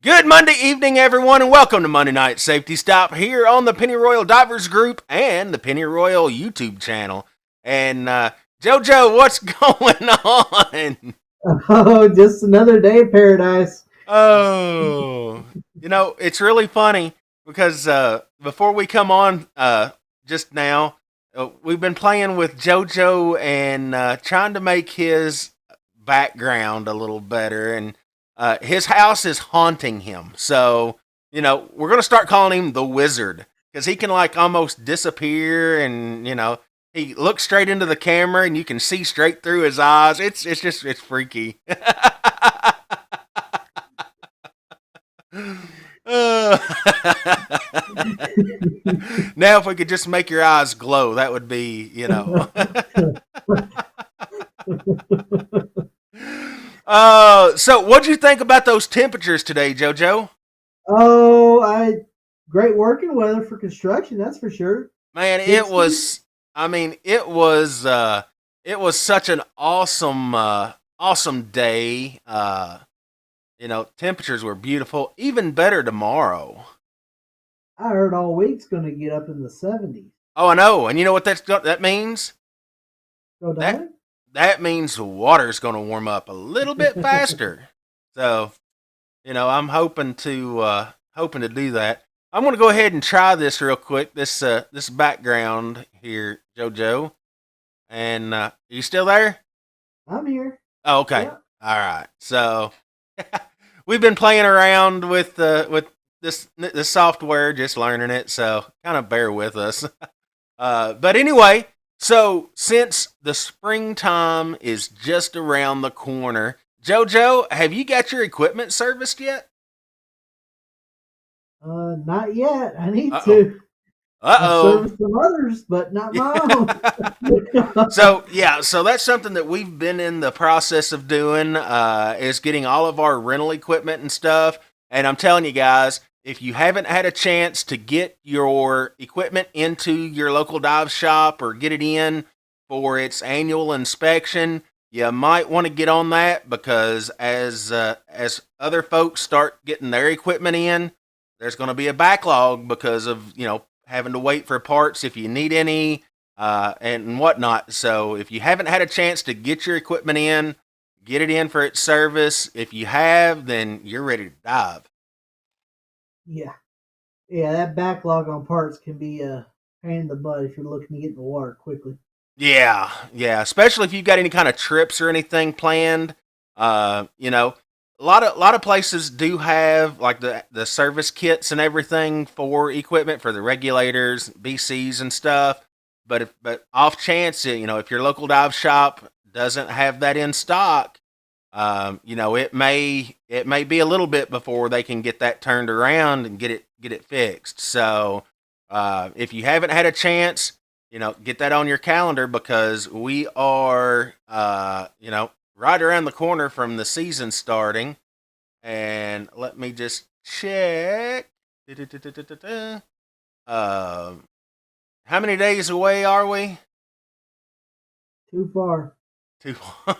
Good Monday evening, everyone, and welcome to Monday Night Safety Stop here on the Penny Royal Divers Group and the Penny Royal YouTube channel. And JoJo, what's going on? Oh, just another day of paradise. Oh, it's really funny because before we come on just now, we've been playing with JoJo and trying to make his background a little better. And his house is haunting him. So, we're going to start calling him the Wizard because he can like almost disappear and, he looks straight into the camera and you can see straight through his eyes. It's freaky. Uh, now, if we could just make your eyes glow, that would be. So what'd you think about those temperatures today, JoJo? Oh, I great working weather for construction, that's for sure. Man, it 60. was. I mean, it was. It was such an awesome day. Temperatures were beautiful. Even better tomorrow. I heard all week's going to get up in the 70s. Oh, I know. And you know what that means? Go That down? that means the water's going to warm up a little bit faster. So, I'm hoping to do that. I'm going to go ahead and try this real quick. This background here, JoJo. And you still there? I'm here. Oh, okay. Yeah. All right. So we've been playing around with this software, just learning it. So kind of bear with us. But anyway, so since the springtime is just around the corner, JoJo, have you got your equipment serviced yet? Not yet. I need Uh oh. to. Uh I've oh. serviced some others, but not my So yeah, so that's something that we've been in the process of doing is getting all of our rental equipment and stuff. And I'm telling you guys, if you haven't had a chance to get your equipment into your local dive shop or get it in for its annual inspection, you might want to get on that because as other folks start getting their equipment in, there's going to be a backlog because of having to wait for parts if you need any and whatnot. So if you haven't had a chance to get your equipment in, get it in for its service. If you have, then you're ready to dive. Yeah. Yeah, that backlog on parts can be a pain in the butt if you're looking to get in the water quickly. Yeah, especially if you've got any kind of trips or anything planned. A lot of places do have like the service kits and everything for equipment for the regulators, BCs and stuff. But off chance, if your local dive shop doesn't have that in stock, it may be a little bit before they can get that turned around and get it fixed. So if you haven't had a chance, get that on your calendar because we are right around the corner from the season starting. And let me just check. Uh, how many days away are we? Too far. Two. All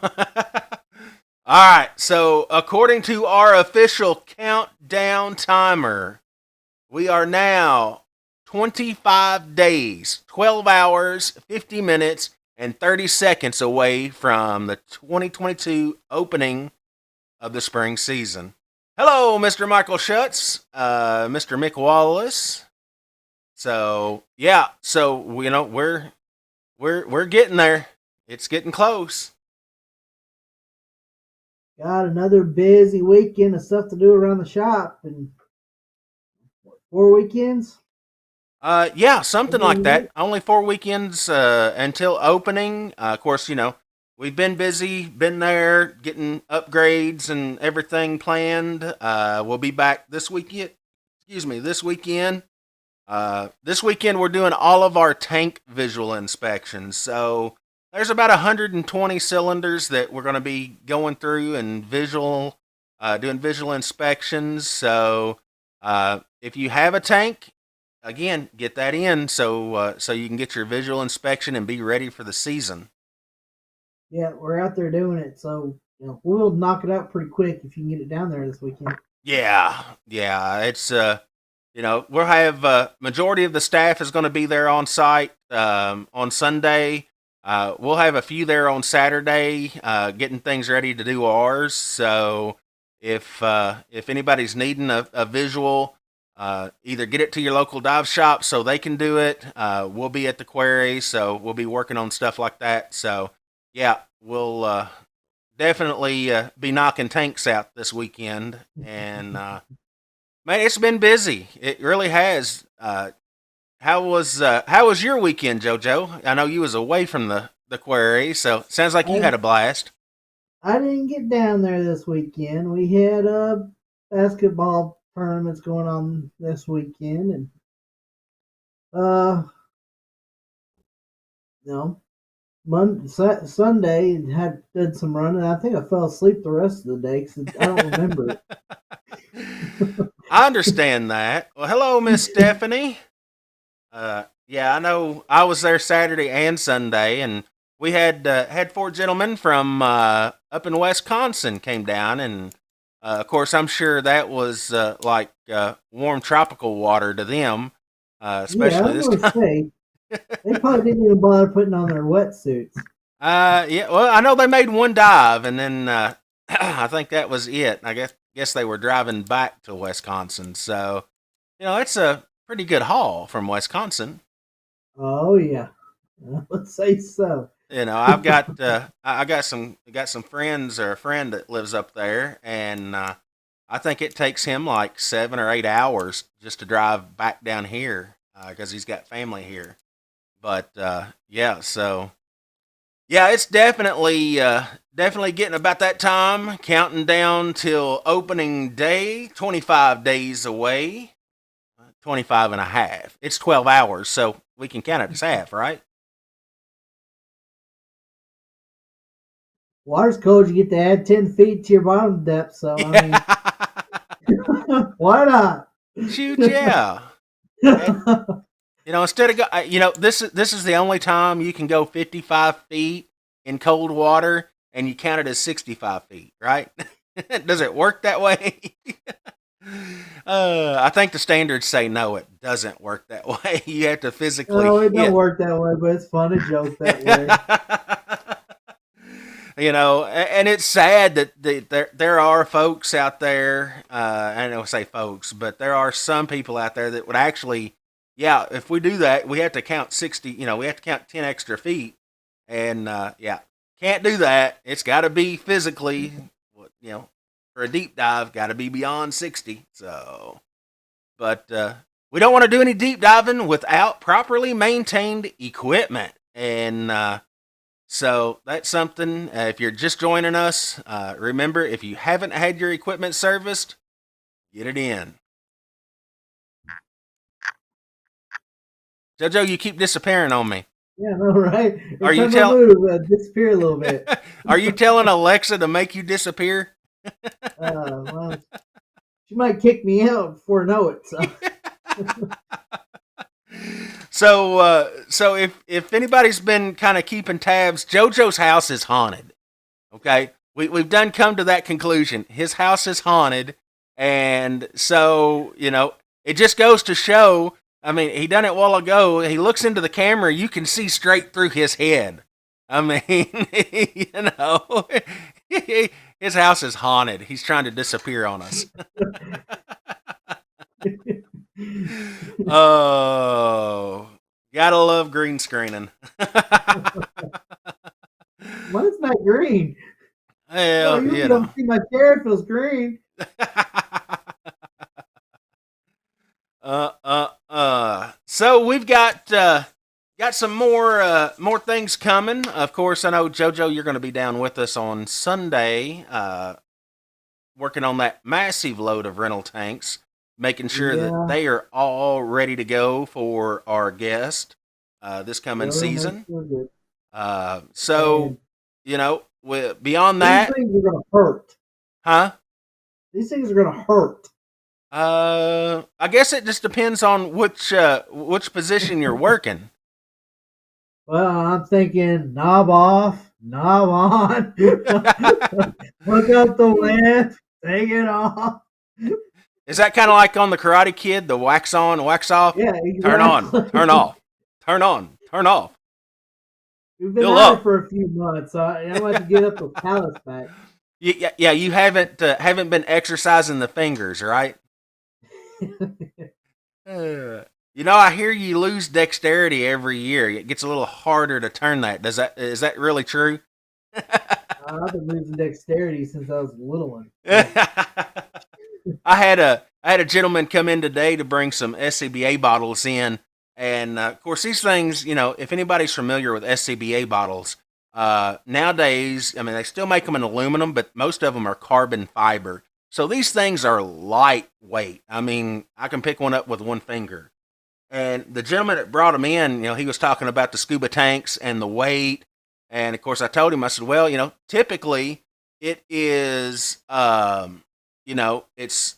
right. So, according to our official countdown timer, we are now 25 days, 12 hours, 50 minutes, and 30 seconds away from the 2022 opening of the spring season. Hello, Mr. Michael Schutz, Mr. Mick Wallace. So yeah, so we're getting there. It's getting close. Got another busy weekend of stuff to do around the shop and 4 weekends. Yeah, something like Maybe. that. Only 4 weekends until opening. Of course, we've been busy, been there, getting upgrades and everything planned. We'll be back this weekend. Excuse me, this weekend. This weekend we're doing all of our tank visual inspections. So there's about 120 cylinders that we're going to be going through and doing visual inspections. So if you have a tank, again, get that in so you can get your visual inspection and be ready for the season. Yeah, we're out there doing it, so we'll knock it out pretty quick if you can get it down there this weekend. Yeah, yeah. It's we'll have majority of the staff is going to be there on site on Sunday. We'll have a few there on Saturday, getting things ready to do ours. So if anybody's needing a visual, either get it to your local dive shop so they can do it. We'll be at the quarry, so we'll be working on stuff like that. So yeah, we'll definitely be knocking tanks out this weekend. And man, it's been busy. It really has. How was your weekend, JoJo? I know you was away from the quarry, so sounds like you I had a blast. I didn't get down there this weekend. We had basketball tournaments going on this weekend, and uh, you know, Sunday had did some running. I think I fell asleep the rest of the day because I don't remember I understand that. Well, hello, Miss Stephanie. Yeah, I know. I was there Saturday and Sunday, and we had four gentlemen from up in Wisconsin came down, and of course, I'm sure that was like warm tropical water to them, Yeah, I especially was this gonna time. say they probably didn't even bother putting on their wetsuits. Yeah. Well, I know they made one dive, and then I think that was it. I guess they were driving back to Wisconsin, so it's a pretty good haul from Wisconsin. Oh yeah, let's say so. I've got I got some friends or a friend that lives up there, and I think it takes him like 7 or 8 hours just to drive back down here because he's got family here. But yeah, so yeah, it's definitely getting about that time, counting down till opening day, 25 days away, 25 and a half. It's 12 hours, so we can count it as half, right? Water's cold. You get to add 10 feet to your bottom depth. So I mean, Yeah. why not? Shoot, yeah. And instead of this is the only time you can go 55 feet in cold water, and you count it as 65 feet, right? Does it work that way? I think the standards say no, it doesn't work that way. You have to physically No, it don't hit. work that way, but it's fun to joke that way. And it's sad that there are folks out there. I don't say folks, but there are some people out there that would actually, yeah, if we do that, we have to count 60. We have to count 10 extra feet, and yeah, can't do that. It's got to be physically, you know, for a deep dive, got to be beyond 60. So, but we don't want to do any deep diving without properly maintained equipment, and so that's something. If you're just joining us, remember if you haven't had your equipment serviced, get it in. JoJo, you keep disappearing on me. Yeah, no, right? Are Every you time I tell? move, disappear a little bit. Are you telling Alexa to make you disappear? Well, she might kick me out before I know it. So. So if anybody's been kind of keeping tabs, JoJo's house is haunted. Okay, we've done come to that conclusion. His house is haunted, and so it just goes to show. I mean, he done it a while ago. He looks into the camera, you can see straight through his head. I mean, his house is haunted. He's trying to disappear on us. Oh, gotta love green screening. Mine's not green. Oh, Well, you really don't see my chair. It feels green. So we've got some more things coming. Of course, I know JoJo, you're going to be down with us on Sunday, working on that massive load of rental tanks, making sure that Yeah, they are all ready to go for our guest this coming really makes season. me feel good. So And beyond these that, things are gonna hurt. huh? These things are gonna hurt. I guess it just depends on which position you're working. Well, I'm thinking knob off, knob on. Look up the left, take it off. Is that kind of like on the Karate Kid, the wax on, wax off? Yeah, Turn on, turn exactly. off, turn on, turn off. We've been Fill at it up. for a few months, so I'm going to have to get up those callus back. Yeah, yeah. You haven't been exercising the fingers, right? Uh, I hear you lose dexterity every year. It gets a little harder to turn that. Is that really true? I've been losing dexterity since I was a little one. So. I had a gentleman come in today to bring some SCBA bottles in, and of course these things, if anybody's familiar with SCBA bottles, nowadays, I mean they still make them in aluminum, but most of them are carbon fiber. So these things are lightweight. I mean, I can pick one up with one finger. And the gentleman that brought him in, he was talking about the scuba tanks and the weight. And of course, I told him, I said, well, typically it is, it's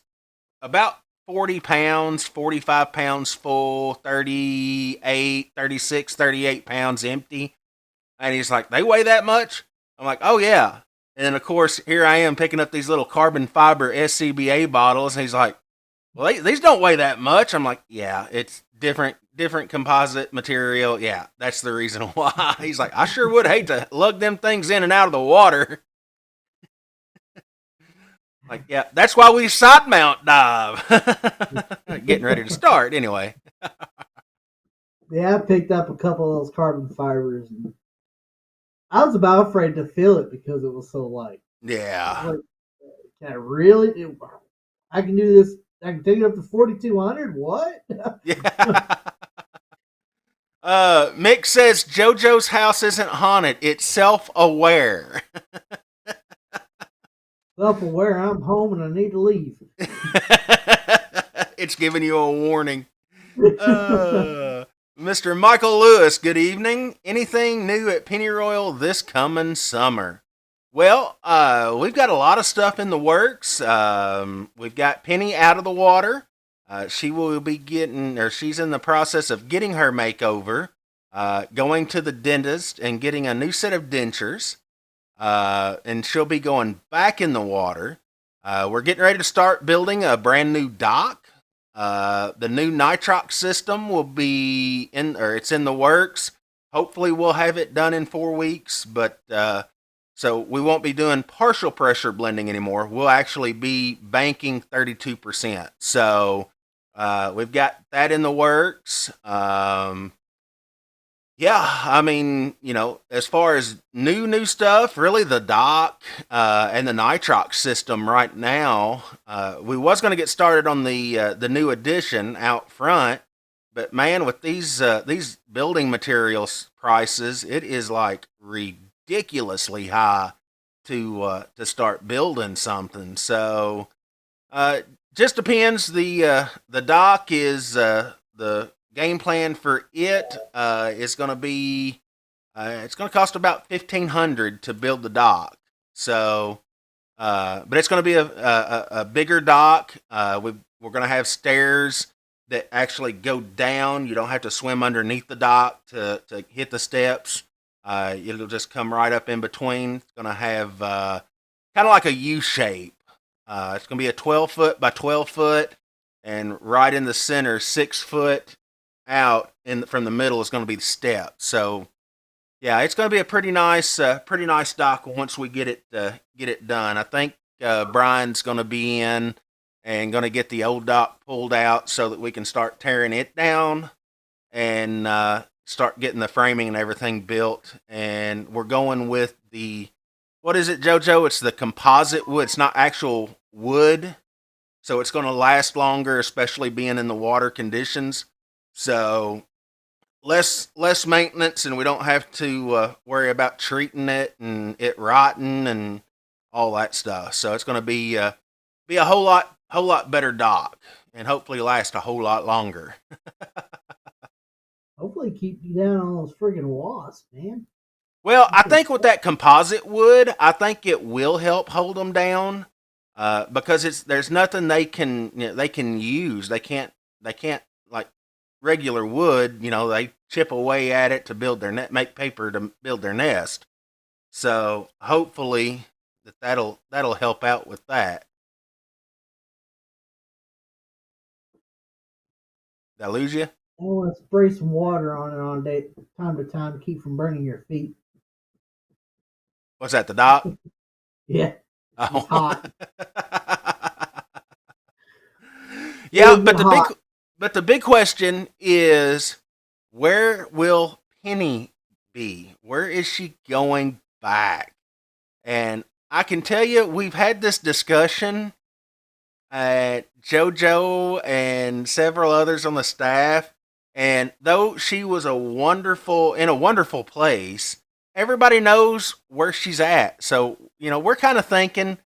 about 40 pounds, 45 pounds full, 38, 36, 38 pounds empty. And he's like, they weigh that much? I'm like, oh, yeah. And then, of course, here I am picking up these little carbon fiber SCBA bottles. And he's like, well, these don't weigh that much. I'm like, yeah, it's different composite material. Yeah, that's the reason why. He's like, I sure would hate to lug them things in and out of the water. Like, yeah, that's why we side mount dive. Getting ready to start anyway. Yeah, I picked up a couple of those carbon fibers, and I was about afraid to feel it because it was so light. I was Yeah. like, can I really? I can do this. I can take it up to 4,200. What? Yeah. Mick says JoJo's house isn't haunted; it's self-aware. Self-aware. I'm home and I need to leave. It's giving you a warning. Uh, Mr. Michael Lewis, good evening. Anything new at Pennyroyal this coming summer? Well, we've got a lot of stuff in the works. We've got Penny out of the water. She will be getting, or she's in the process of getting her makeover, going to the dentist and getting a new set of dentures. And she'll be going back in the water. We're getting ready to start building a brand new dock. The new nitrox system will be in, or it's in the works. Hopefully, we'll have it done in 4 weeks, but so we won't be doing partial pressure blending anymore. We'll actually be banking 32%. So we've got that in the works. Yeah, I mean, as far as new stuff, really the dock and the nitrox system right now. We was going to get started on the new addition out front, but man, with these building materials prices, it is like ridiculously high to start building something. So uh, just depends. The dock is the game plan for it is going to be it's going to cost about 1,500 to build the dock. So, but it's going to be a bigger dock. We're going to have stairs that actually go down. You don't have to swim underneath the dock to hit the steps. It'll just come right up in between. It's going to have kind of like a U shape. It's going to be a 12-foot by 12-foot, and right in the center, 6 foot out from the middle is going to be the step. So yeah, it's going to be a pretty nice dock once we get it done. I think Brian's going to be in and going to get the old dock pulled out so that we can start tearing it down and start getting the framing and everything built. And we're going with the, what is it, JoJo? It's the composite wood. It's not actual wood, so it's going to last longer, especially being in the water conditions. So less maintenance, and we don't have to worry about treating it and it rotting and all that stuff. So it's going to be a whole lot better dock, and hopefully last a whole lot longer. Hopefully, keep you down on those friggin' wasps, man. Well, I think with that composite wood, I think it will help hold them down because there's nothing they can use. They can't like regular wood. They chip away at it to build their net, make paper to build their nest. So hopefully that'll help out with that. Did I lose you? I want to spray some water on it on day time to time, keep from burning your feet. What's that? The dock? Yeah, it's Oh. hot. Yeah, It'll get hot. but the big question is, where will Penny be? Where is she going back? And I can tell you, we've had this discussion at JoJo and several others on the staff. And though she was in a wonderful place, everybody knows where she's at. So, we're kind of thinking,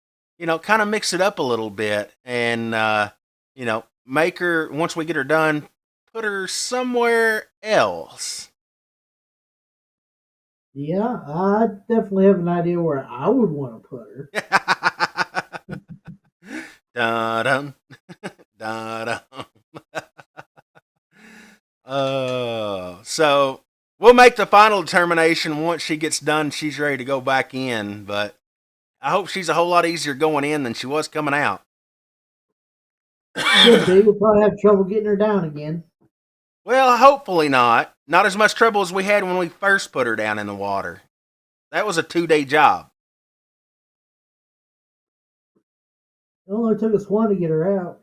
kind of mix it up a little bit and, make her, once we get her done, put her somewhere else. Yeah, I definitely have an idea where I would want to put her. Dun dun dun dun. So we'll make the final determination once she gets done. She's ready to go back in, but I hope she's a whole lot easier going in than she was coming out. Should be. We'll probably have trouble getting her down again. Well, hopefully not. Not as much trouble as we had when we first put her down in the water. That was a 2-day job. It only took us one to get her out.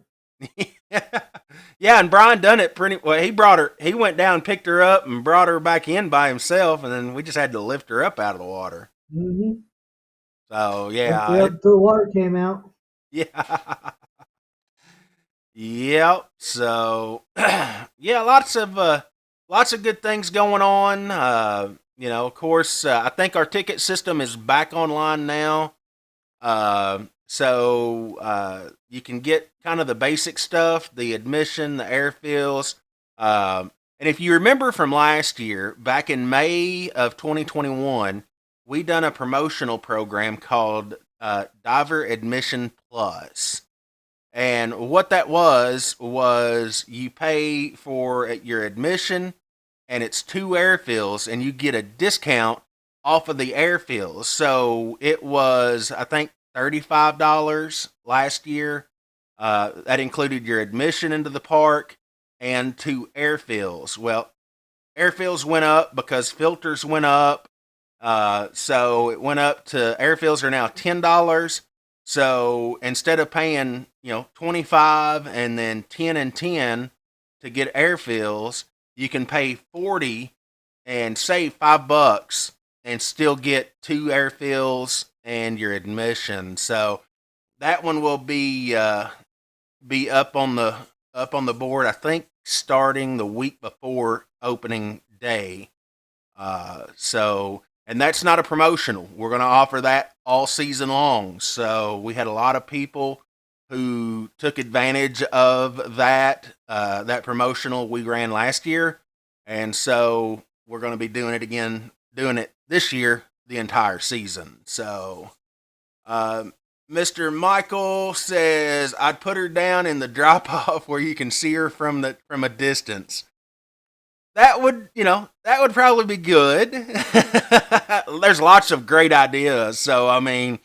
Yeah, and Brian done it pretty well. He went down, picked her up, and brought her back in by himself, and then we just had to lift her up out of the water. Mm-hmm. So Until the water came out. Yeah. Yep. So yeah, lots of good things going on. Of course, I think our ticket system is back online now. So you can get kind of the basic stuff, the admission, the airfills. And if you remember from last year, back in May of 2021, we done a promotional program called Diver Admission Plus. And what that was you pay for your admission, and it's 2 airfills, and you get a discount off of the airfills. So it was, I think, $35 last year. That included your admission into the park and 2 airfills. Well, airfills went up because filters went up. So it went up to, airfills are now $10. So instead of paying, 25 and then 10 and 10 to get airfills, you can pay 40 and save $5 and still get 2 airfills and your admission. So that one will be up on the board, I think, starting the week before opening day. And that's not a promotional. We're going to offer that all season long. So we had a lot of people who took advantage of that promotional we ran last year, and so we're going to be doing it this year, the entire season. So, Mr. Michael says I'd put her down in the drop off where you can see her from a distance. That would probably be good. There's lots of great ideas. So, I mean,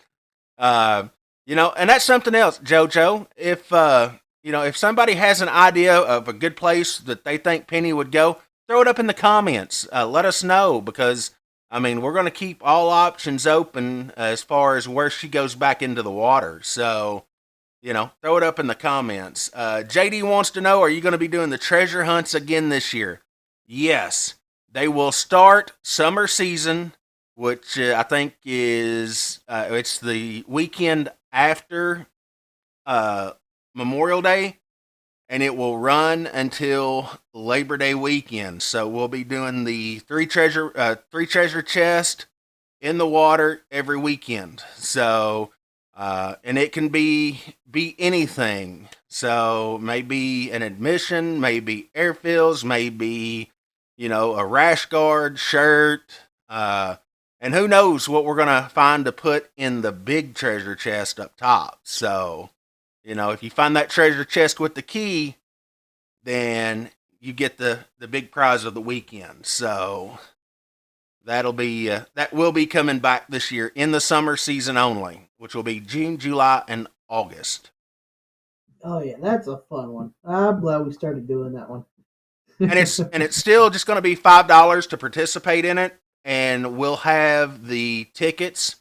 and that's something else, JoJo. If somebody has an idea of a good place that they think Penny would go, throw it up in the comments. Let us know, because, I mean, we're going to keep all options open as far as where she goes back into the water. So, throw it up in the comments. JD wants to know, are you going to be doing the treasure hunts again this year? Yes, they will start summer season, which I think is it's the weekend after Memorial Day, and it will run until Labor Day weekend. So we'll be doing the three treasure chest in the water every weekend. So and it can be anything. So maybe an admission, maybe airfills, maybe a rash guard shirt, and who knows what we're gonna find to put in the big treasure chest up top. So if you find that treasure chest with the key, then you get the big prize of the weekend. So that will be coming back this year in the summer season only, which will be June, July, and August. Oh yeah, that's a fun one. I'm glad we started doing that one. and it's still just going to be $5 to participate in it, and we'll have the tickets.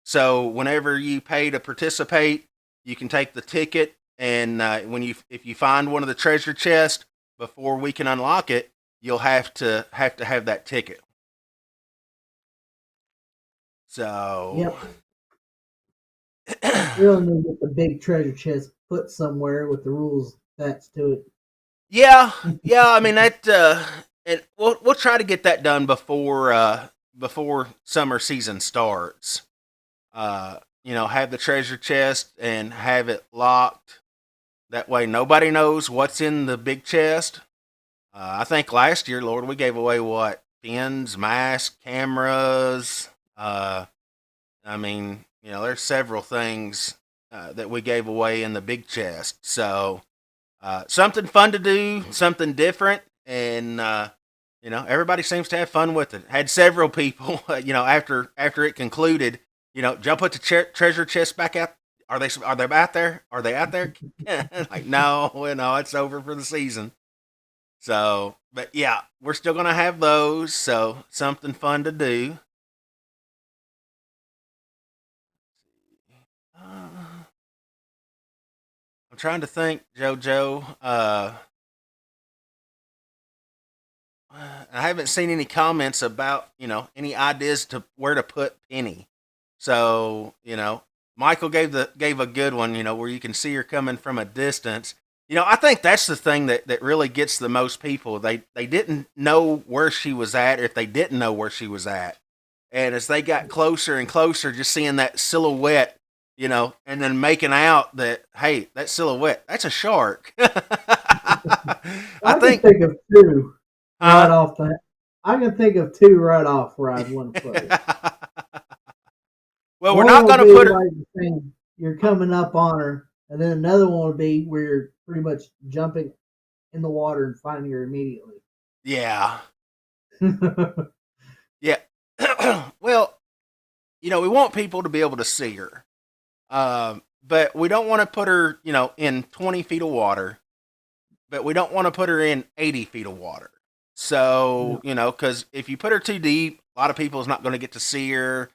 So whenever you pay to participate, you can take the ticket, and if you find one of the treasure chests before we can unlock it, you'll have that ticket. So Yep. Really need to get the big treasure chest put somewhere with the rules attached to yeah, yeah. I mean that, and we'll try to get that done before summer season starts. Have the treasure chest and have it locked. That way, nobody knows what's in the big chest. I think last year, Lord, we gave away what, fins, masks, cameras. I mean, there's several things that we gave away in the big chest. So something fun to do, something different, and everybody seems to have fun with it. Had several people, after it concluded, jump put the treasure chest back out. Are they out there? Are they out there? Like, no, it's over for the season. So, but yeah, we're still gonna have those. So something fun to do. I'm trying to think, JoJo. I haven't seen any comments about any ideas to where to put Penny. So Michael gave a good one. Where you can see her coming from a distance. I think that's the thing that really gets the most people. They didn't know where she was at, if they didn't know where she was at, and as they got closer and closer, just seeing that silhouette, and then making out that, hey, that silhouette, that's a shark. I I can think, think of two right huh? off that. I can think of two right off where I'd want to put it. Well, we're One not will going to be put her. like the thing you're coming up on her, and then another one will be where you're pretty much jumping in the water and finding her immediately. Yeah, yeah. Well, we want people to be able to see her, but we don't want to put her, in 20 feet of water, but we don't want to put her in 80 feet of water. So, Yeah. because if you put her too deep, a lot of people is not going to get to see her.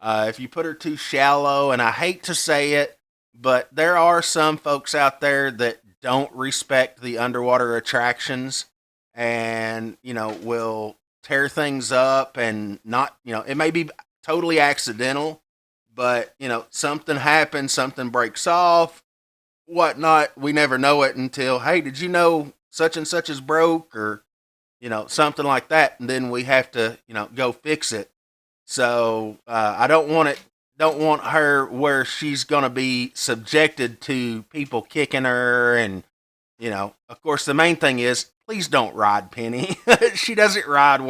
If you put her too shallow, and I hate to say it, but there are some folks out there that don't respect the underwater attractions, and will tear things up, and not, it may be totally accidental, but something happens, something breaks off, whatnot. We never know it until, hey, did you know such and such is broke, or something like that, and then we have to go fix it. So I don't want her where she's going to be subjected to people kicking her, and of course, the main thing is, please don't ride Penny. She doesn't ride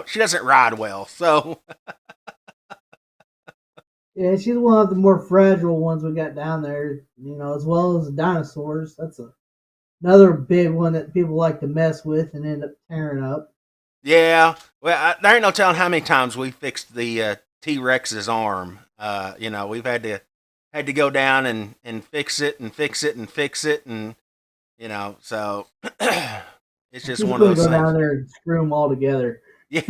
she doesn't ride well. So Yeah, she's one of the more fragile ones we got down there, as well as the dinosaurs. That's another big one that people like to mess with and end up tearing up. yeah, well, there ain't no telling how many times we fixed the T Rex's arm. We've had to go down and fix it and fix it and fix it, and so it's just She's one of going to those go things. down there and screw them all together. Yeah,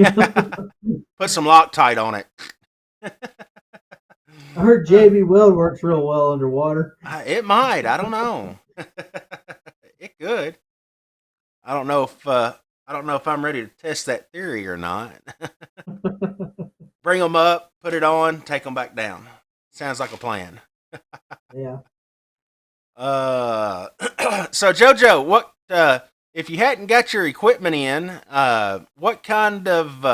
put some Loctite on it. I heard JB Weld works real well underwater. It might. I don't know. It could. I don't know if I'm ready to test that theory or not. Bring them up, put it on, take them back down. Sounds like a plan. Yeah. Uh, so JoJo, if you hadn't got your equipment in? What kind of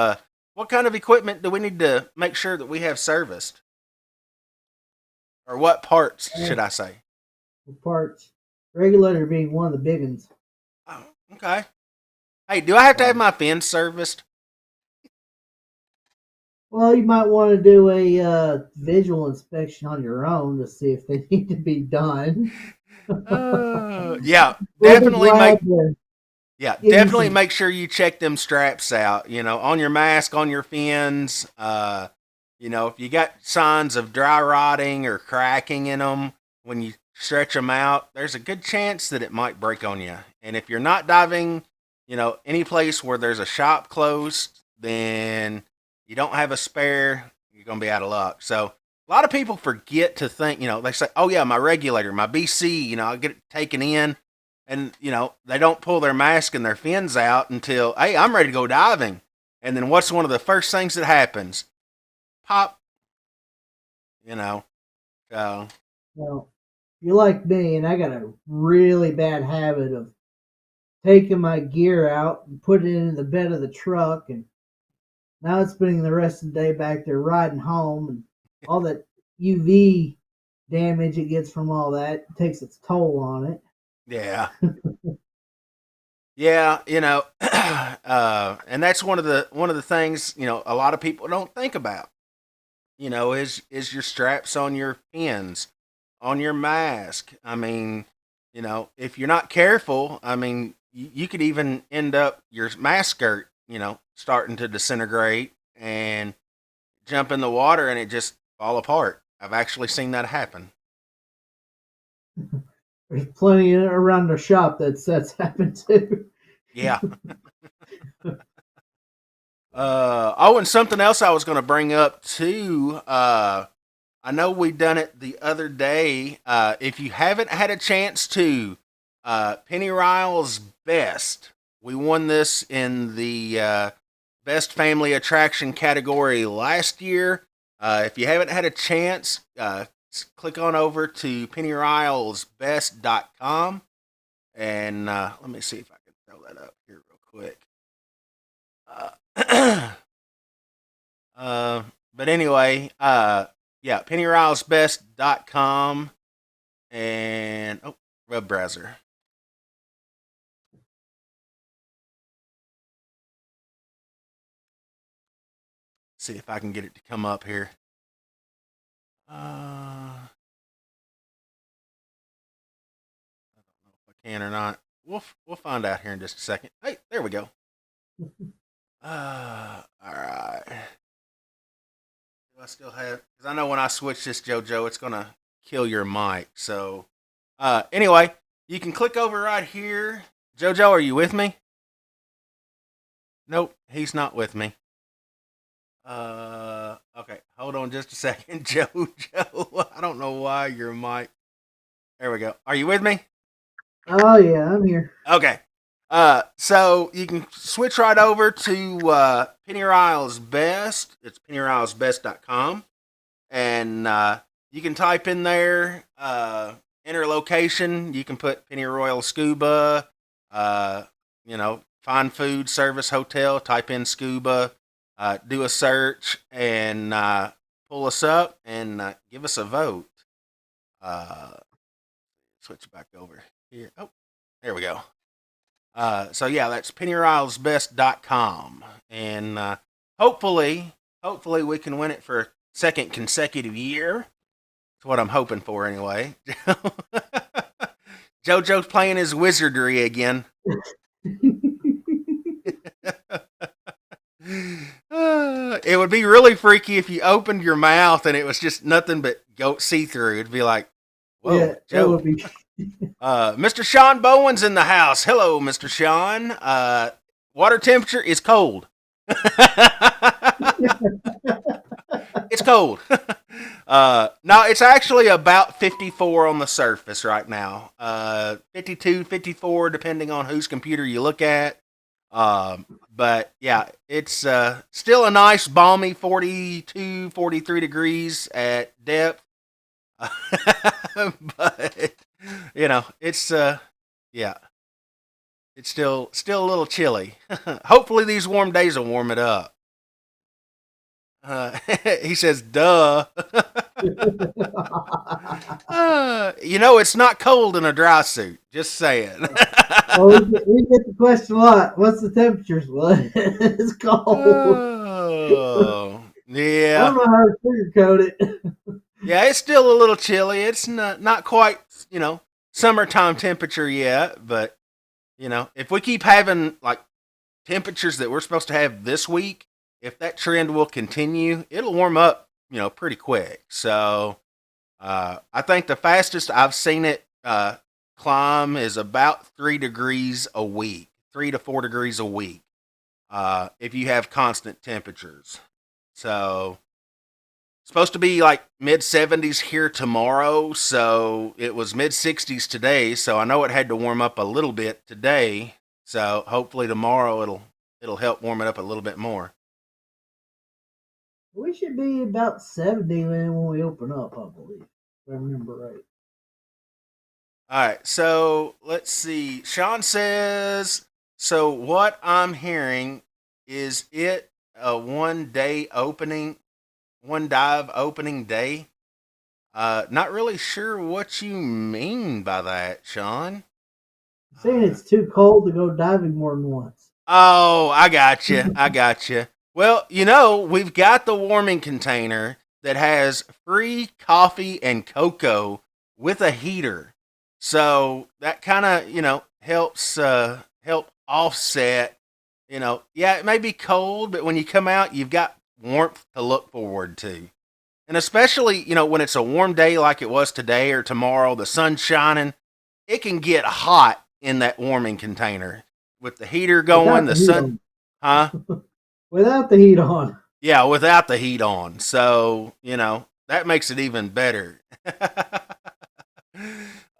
equipment do we need to make sure that we have serviced, or what parts should I say? The parts. Regulator being one of the big ones. Oh, okay. Hey, do I have to have So, my fins serviced? well, you might want to do a visual inspection on your own to see if they need to be done. Yeah, We'll be definitely glad make to yeah, give you definitely some. make sure you check them straps out. On your mask, on your fins. If you got signs of dry rotting or cracking in them when you stretch them out, there's a good chance that it might break on you. And if you're not diving Any place where there's a shop close, then you don't have a spare, you're going to be out of luck. So a lot of people forget to think, they say, oh, yeah, my regulator, my BC, I'll get it taken in. And, they don't pull their mask and their fins out until, hey, I'm ready to go diving. And then what's one of the first things that happens? Pop, you know. So, Well, you're like me, and I got a really bad habit of taking my gear out and putting it in the bed of the truck, and now it's spending the rest of the day back there riding home, and all that UV damage it gets from all that takes its toll on it. yeah. Yeah, and that's one of the things, a lot of people don't think about. Is your straps on your fins, on your mask. I mean, if you're not careful, I mean, you could even end up your mask skirt, starting to disintegrate and jump in the water and it just fall apart. I've actually seen that happen. There's plenty around the shop that's happened too. Yeah. Oh, and something else I was going to bring up too. I know we done it the other day. If you haven't had a chance to, Penny Ryle's Best. We won this in the Best Family Attraction category last year. If you haven't had a chance, click on over to pennyrylesbest.com. And let me see if I can throw that up here real quick. But anyway, yeah, pennyrylesbest.com and web browser. See if I can get it to come up here. I don't know if I can or not. We'll find out here in just a second. Hey, there we go. All right. Do I still have? Because I know when I switch this, JoJo, it's gonna kill your mic. So, anyway, you can click over right here. JoJo, are you with me? Nope, he's not with me. Okay, hold on just a second, JoJo. I don't know why your mic. There we go. Are you with me? Oh yeah, I'm here. Okay. So you can switch right over to Penny Ryle's Best. It's pennyrylesbest.com. And you can type in there, enter location. You can put Penny Royal Scuba, find food, service, hotel, type in Scuba, do a search, and pull us up and give us a vote. Switch back over here. Oh, there we go. So yeah, that's pennyrylesbest.com. And hopefully we can win it for a second consecutive year. That's what I'm hoping for anyway. JoJo's playing his wizardry again. It would be really freaky if you opened your mouth and it was just nothing but goat see-through. It'd be like, whoa, Yeah, Joe. that would be. Mr. Sean Bowen's in the house. Hello, Mr. Sean. Water temperature is cold. It's cold. No, it's actually about 54 on the surface right now. 52, 54, depending on whose computer you look at. But yeah, it's still a nice balmy 42, 43 degrees at depth. But it's yeah, it's still a little chilly. Hopefully these warm days will warm it up. He says, "Duh." It's not cold in a dry suit. Just saying. Oh, we get the question a lot. What's the temperatures? Well, it's cold. Oh, yeah. I don't know how to sugarcoat it. Yeah, it's still a little chilly. It's not quite, summertime temperature yet, but if we keep having like temperatures that we're supposed to have this week, if that trend will continue, it'll warm up, pretty quick. So, I think the fastest I've seen it climb is about 3 degrees a week, 3 to 4 degrees a week if you have constant temperatures. So supposed to be like mid 70s here tomorrow, so it was mid 60s today, so I know it had to warm up a little bit today. So hopefully tomorrow it'll help warm it up a little bit more. We should be about 70 when we open up, I believe. If I remember right. All right, so let's see. Sean says, so what I'm hearing is it a 1 day opening, one dive opening day? Not really sure what you mean by that, Sean. I'm saying it's too cold to go diving more than once. Oh, I got you. I got you. Well, we've got the warming container that has free coffee and cocoa with a heater. So that kind of, helps help offset, yeah, it may be cold, but when you come out, you've got warmth to look forward to. And especially, when it's a warm day like it was today or tomorrow, the sun's shining, it can get hot in that warming container with the heater going, Without the the heat sun, on. huh? Without the heat on. Yeah, without the heat on. So, that makes it even better.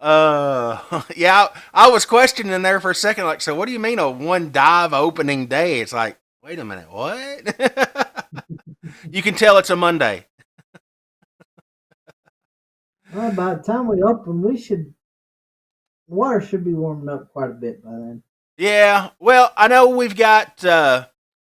Yeah, I was questioning there for a second, like, so what do you mean a one dive opening day? It's like, wait a minute, what? You can tell it's a Monday. Well, by the time we open, water should be warming up quite a bit by then. Yeah, well, I know we've got a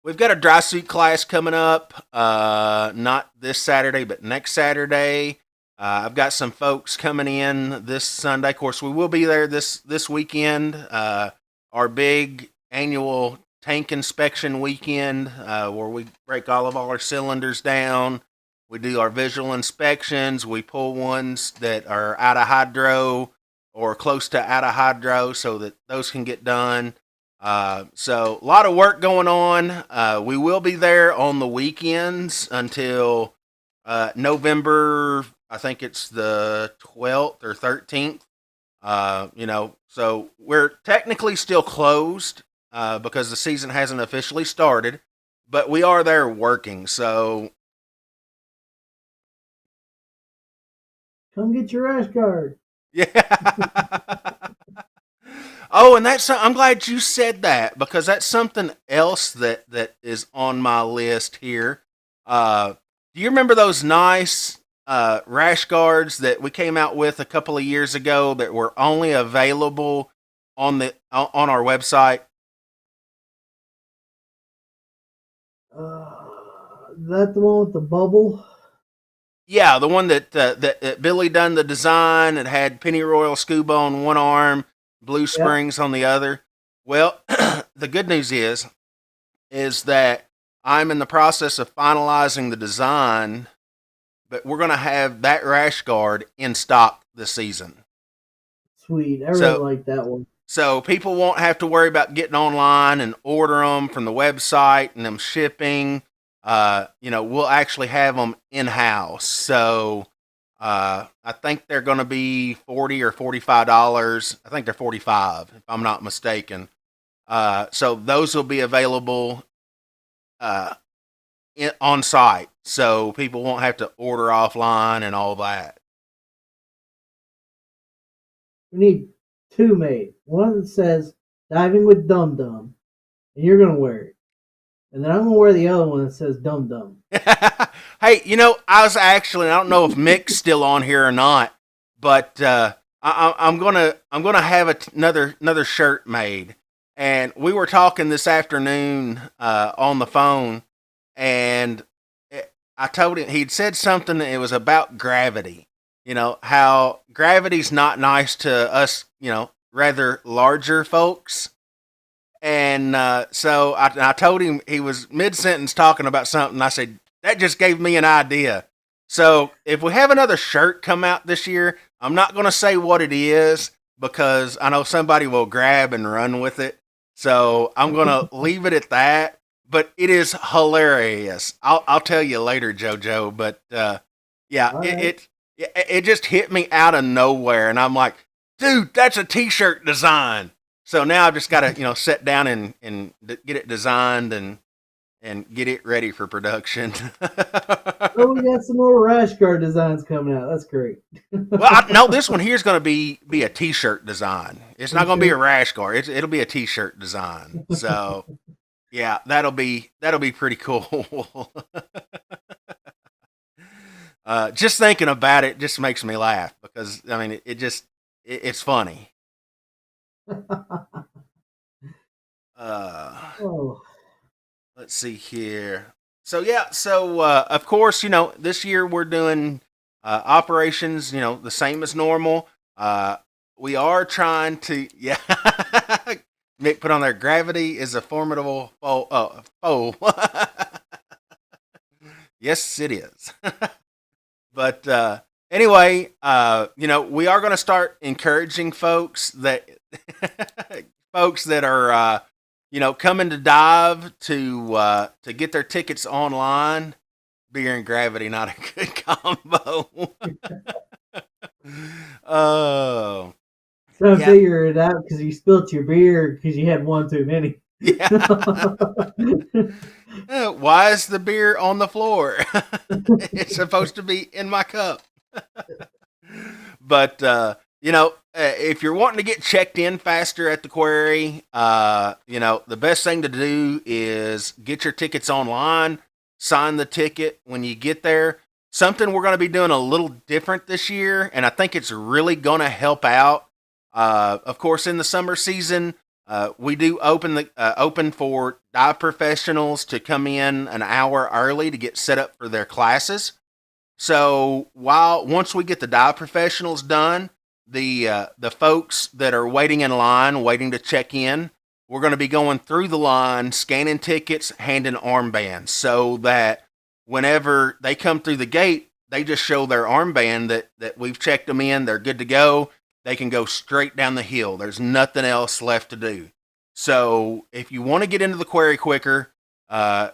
dry suit class coming up. Not this Saturday, but next Saturday. I've got some folks coming in this Sunday. Of course, we will be there this weekend. Our big annual tank inspection weekend, where we break all of our cylinders down. We do our visual inspections. We pull ones that are out of hydro or close to out of hydro so that those can get done. So a lot of work going on. We will be there on the weekends until November. I think it's the 12th or 13th. So we're technically still closed because the season hasn't officially started, but we are there working. So come get your rash guard. yeah. Oh, and I'm glad you said that because that's something else that is on my list here. Do you remember those nice rash guards that we came out with a couple of years ago that were only available on our website? That the one with the bubble? Yeah, the one that Billy done the design. It had Pennyroyal Scuba on one arm, Blue Yep. Springs on the other. Well, the good news is that I'm in the process of finalizing the design, but we're going to have that rash guard in stock this season. Sweet. I really So like that one. so people won't have to worry about getting online and order them from the website and them shipping. We'll actually have them in house. So I think they're going to be $40 or $45. I think they're 45, if I'm not mistaken. So those will be available on site, so people won't have to order offline and all that. We need two made. One that says diving with Dum Dum, and you're gonna wear it. And then I'm gonna wear the other one that says Dum Dum. Hey, I don't know if Mick's still on here or not, but I'm gonna have another shirt made. And we were talking this afternoon on the phone, and I told him he'd said something. It was about gravity. How gravity's not nice to us. Rather larger folks. And so I told him he was mid sentence talking about something. I said that just gave me an idea. So if we have another shirt come out this year, I'm not going to say what it is because I know somebody will grab and run with it. So I'm going to leave it at that. But it is hilarious. I'll tell you later, JoJo. But yeah, Right. it just hit me out of nowhere, and I'm like, dude, that's a T-shirt design. So now I've just got to, sit down and get it designed and get it ready for production. Oh, we got some more rash guard designs coming out. That's great. Well, no, this one here is going to be a T-shirt design. It's not going to be a T-shirt. rash guard. It'll be a T-shirt design. So yeah, that'll be pretty cool. Just thinking about it just makes me laugh because I mean it's funny. Uh, Oh, let's see here. So yeah, so of course this year we're doing operations the same as normal. We are trying to yeah. Mick put on there. Gravity is a formidable foe. Foe. Yes, it is. But anyway, we are going to start encouraging folks that are coming to dive to get their tickets online. Beer and gravity, not a good combo. Oh, trying to yeah, figure it out because you spilt your beer because you had one too many. yeah. Why is the beer on the floor? It's supposed to be in my cup. But if you're wanting to get checked in faster at the quarry, the best thing to do is get your tickets online, sign the ticket when you get there. Something we're going to be doing a little different this year, and I think it's really going to help out. Of course, in the summer season, we do open for dive professionals to come in an hour early to get set up for their classes. So once we get the dive professionals done, the folks that are waiting in line, waiting to check in, we're going to be going through the line, scanning tickets, handing armbands, so that whenever they come through the gate, they just show their armband that we've checked them in, they're good to go. They can go straight down the hill. There's nothing else left to do. So if you want to get into the quarry quicker,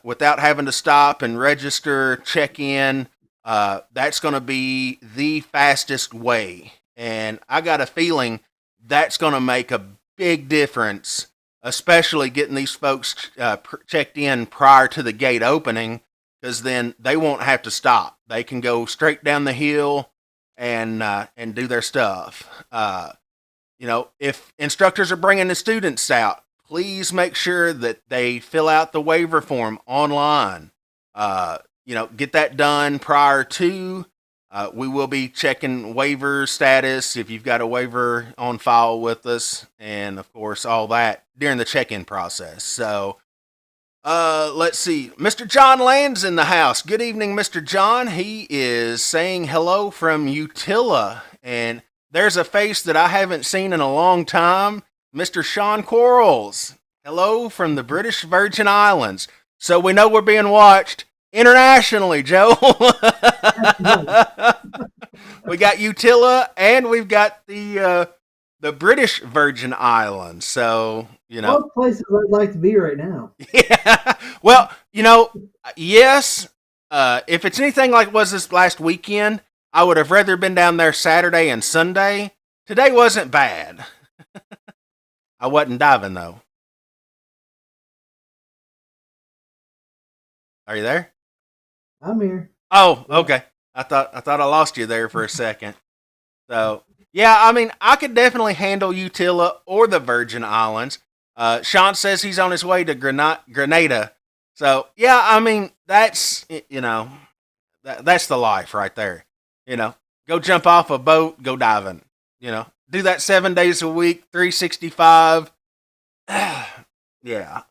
without having to stop and register, check in, that's going to be the fastest way. And I got a feeling that's going to make a big difference, especially getting these folks checked in prior to the gate opening, because then they won't have to stop. They can go straight down the hill and do their stuff. If instructors are bringing the students out, please make sure that they fill out the waiver form online. Get that done prior to. We will be checking waiver status if you've got a waiver on file with us, and of course all that during the check-in process. So, let's see. Mr. John Land's in the house. Good evening, Mr. John. He is saying hello from Utila, and there's a face that I haven't seen in a long time. Mr. Sean Quarles. Hello from the British Virgin Islands. So we know we're being watched internationally, Joe. We got Utila and we've got the British Virgin Islands. So, Both places I'd like to be right now. yeah. Well, yes. If it's anything like it was this last weekend, I would have rather been down there Saturday and Sunday. Today wasn't bad. I wasn't diving though. Are you there? I'm here. Oh, Yeah. okay. I thought I lost you there for a second. So yeah, I mean, I could definitely handle Utila or the Virgin Islands. Sean says he's on his way to Grenada. So yeah, I mean that's that's the life right there. Go jump off a boat, go diving. Do that 7 days a week, 365. Yeah.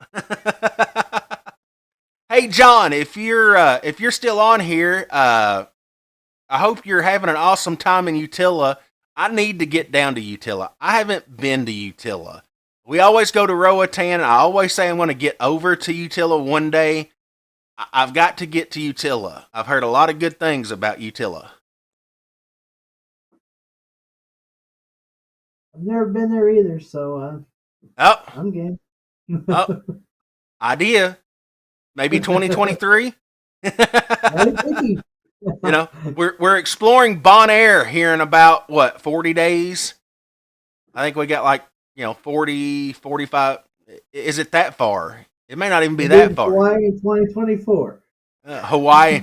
Hey John, if you're still on here, I hope you're having an awesome time in Utila. I need to get down to Utila. I haven't been to Utila. We always go to Roatan. I always say I'm going to get over to Utila one day. I've got to get to Utila. I've heard a lot of good things about Utila. I've never been there either, so Oh, I'm game. oh, idea. Maybe 2023. We're exploring Bonaire here in about 40 days. I think we got like 40, 45. Is it that far? It may not even be We'll be that in far. Hawaii in 2024. Hawaii.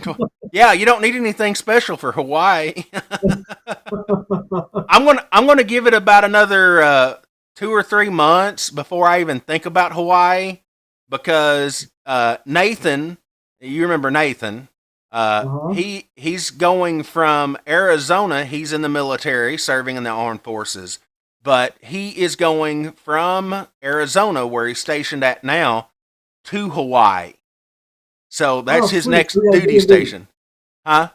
Yeah, you don't need anything special for Hawaii. I'm gonna give it about another 2 or 3 months before I even think about Hawaii, because Nathan, you remember Nathan? Uh-huh. He's going from Arizona. He's in the military, serving in the armed forces, but he is going from Arizona, where he's stationed at now, to Hawaii. So Oh, that's his sweet. We next got a duty B&B. station, huh?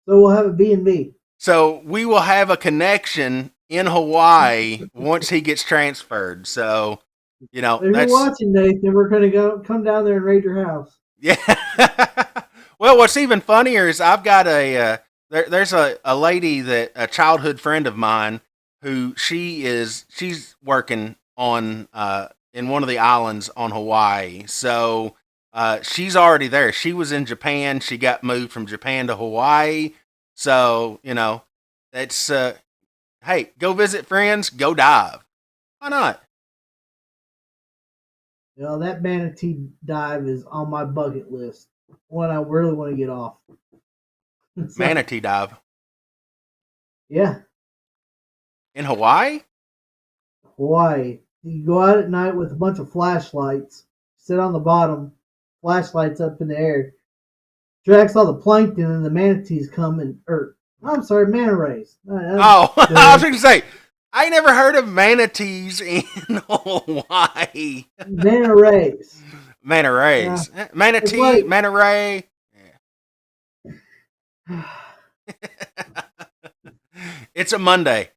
So we'll have a B&B. So we will have a connection in Hawaii once he gets transferred. So, If you're that's watching, Nathan, we're going to come down there and raid your house. yeah. Well, what's even funnier is I've got there's a lady, that a childhood friend of mine, who she's working on in one of the islands on Hawaii. So she's already there. She was in Japan. She got moved from Japan to Hawaii. So it's hey, go visit friends, go dive. Why not? That manatee dive is on my bucket list. One I really want to get off. So, Manatee dive yeah, in Hawaii? Hawaii. You go out at night with a bunch of flashlights, sit on the bottom, flashlights up in the air, tracks all the plankton, and the manatees come and, I'm sorry, manta rays. Oh, I was going to say, I ain't never heard of manatees in Hawaii. Manta rays. Manta Yeah, rays. it's Manatee, like, manta ray. It's a Monday.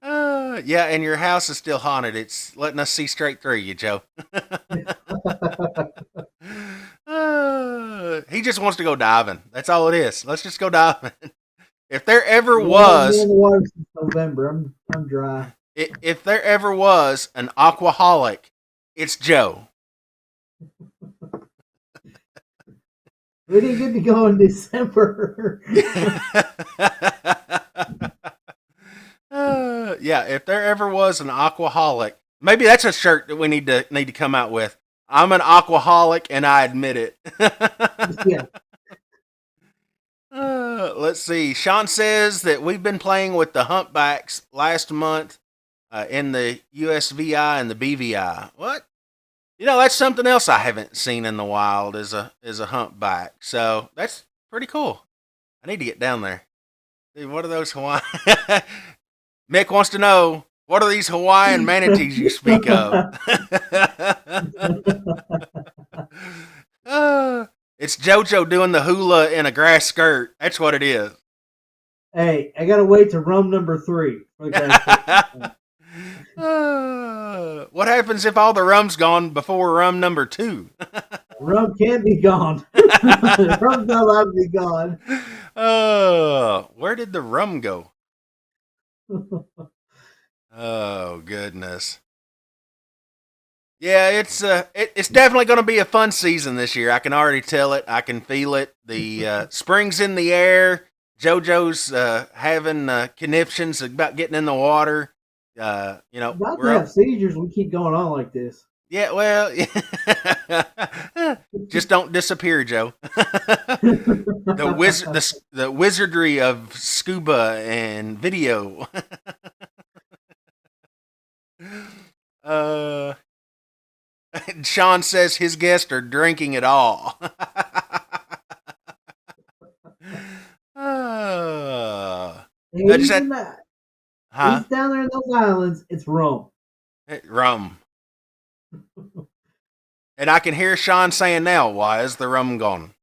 Yeah, and your house is still haunted. It's letting us see straight through you, Joe. He just wants to go diving. That's all it is. Let's just go diving. If there ever I haven't been in was, the water since November. I'm dry. if there ever was an aquaholic, it's Joe. We didn't get to go in December. Yeah, if there ever was an aquaholic, maybe that's a shirt that we need to come out with. I'm an aquaholic, and I admit it. Yeah. Let's see. Sean says that we've been playing with the humpbacks last month in the USVI and the BVI. What? That's something else I haven't seen in the wild, is a humpback. So that's pretty cool. I need to get down there. Dude, what are those Hawaiian? Mick wants to know, what are these Hawaiian manatees you speak of? It's JoJo doing the hula in a grass skirt. That's what it is. Hey, I gotta wait to rum number 3 for the guys. What happens if all the rum's gone before rum number 2? Rum can't be gone. Rum's not allowed to be gone. Where did the rum go? Oh goodness. Yeah, it's definitely going to be a fun season this year. I can already tell it. I can feel it. The spring's in the air. JoJo's having conniptions about getting in the water. About to have seizures. We keep going on like this. Yeah, well, just don't disappear, Joe. The wizardry of scuba and video. Sean says his guests are drinking it all. He's down there in those islands. It's rum. Rum. And I can hear Sean saying now, why is the rum gone?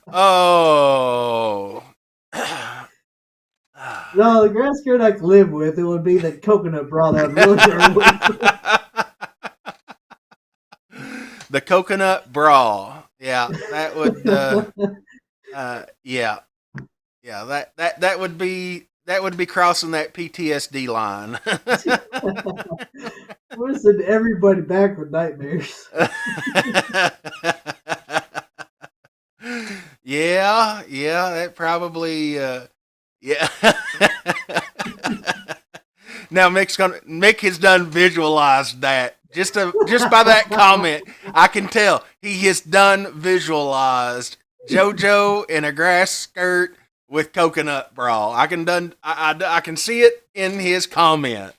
Oh. No, the grass skirt I could live with. It would be the coconut bra that I'd really The coconut bra. Yeah, that would yeah. That would be crossing that PTSD line. We're sending everybody back with nightmares. Yeah, that probably, yeah. Now Mick has done visualized that just by that comment. I can tell he has done visualized JoJo in a grass skirt with coconut bra. I can see it in his comment.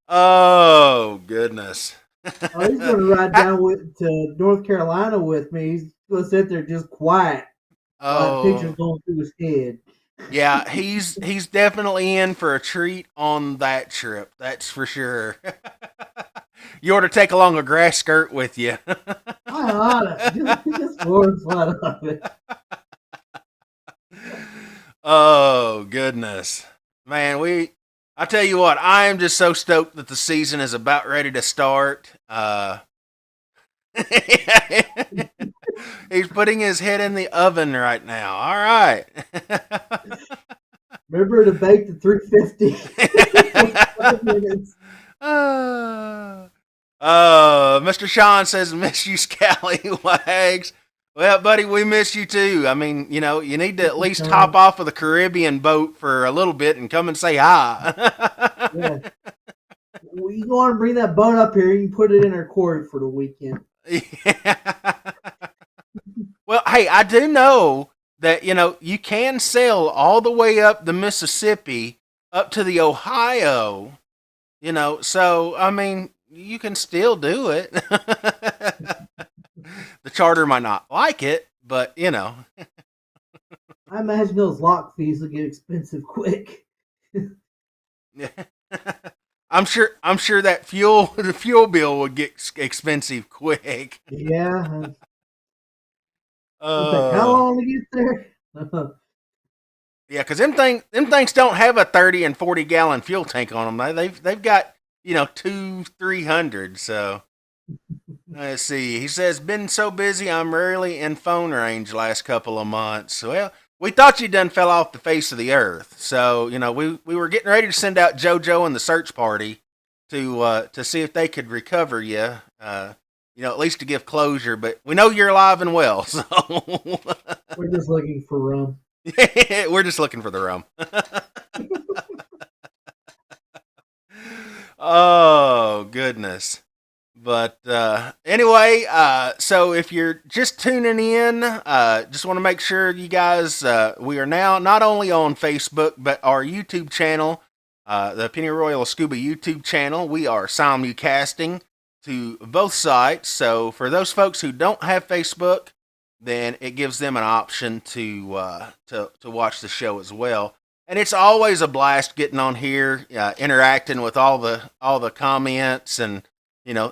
Oh goodness. Oh, he's going to ride down to North Carolina with me. He's going to sit there just quiet while that picture's Oh going through his head. yeah, he's definitely in for a treat on that trip. That's for sure. You ought to take along a grass skirt with you. I ought to just for fun of it. Oh goodness, man! I tell you what, I am just so stoked that the season is about ready to start. He's putting his head in the oven right now. All right. Remember to bake the 350 5 minutes. Mr. Sean says, "Miss you, Scallywags." Well, buddy, we miss you too. I mean, you need to at least hop off of the Caribbean boat for a little bit and come and say hi. Yeah. Well, you want to bring that boat up here, you can put it in our quarry for the weekend. Yeah. Well, hey, I do know that you can sail all the way up the Mississippi up to the Ohio. So I mean, you can still do it. The charter might not like it, but I imagine those lock fees will get expensive quick. I'm sure that the fuel bill would get expensive quick. Yeah. It'll take how long to get there? Yeah, because them things don't have a 30 and 40 gallon fuel tank on them. They've got 200-300. So let's see. He says, "Been so busy, I'm rarely in phone range last couple of months." Well, we thought you done fell off the face of the earth. So we were getting ready to send out JoJo and the search party to see if they could recover you. At least to give closure. But we know you're alive and well. So we're just looking for rum. We're just looking for the rum. Oh goodness. But anyway, so if you're just tuning in, just want to make sure you guys, we are now not only on Facebook, but our YouTube channel, the Penny Royal Scuba YouTube channel. We are simulcasting to both sites. So for those folks who don't have Facebook, then it gives them an option to watch the show as well. And it's always a blast getting on here, interacting with all the comments, and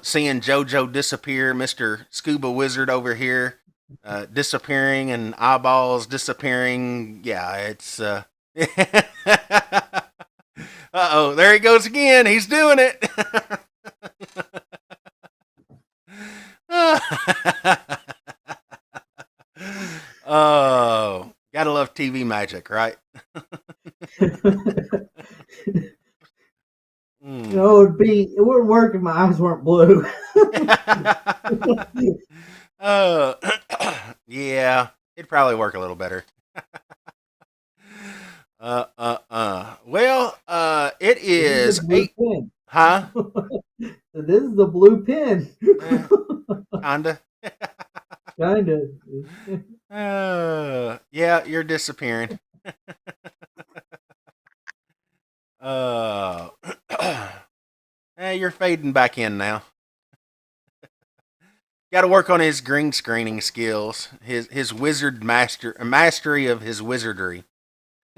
seeing JoJo disappear, Mr. Scuba Wizard over here disappearing, and eyeballs disappearing. Yeah, it's uh-oh, there he goes again. He's doing it. Oh, gotta love TV magic, right? It wouldn't work if my eyes weren't blue. Yeah, it'd probably work a little better. Well, it is eight. Pin. Huh? This is the blue pin. Kinda. Kinda. Yeah, you're disappearing. You're fading back in now. Got to work on his green screening skills, his mastery of his wizardry.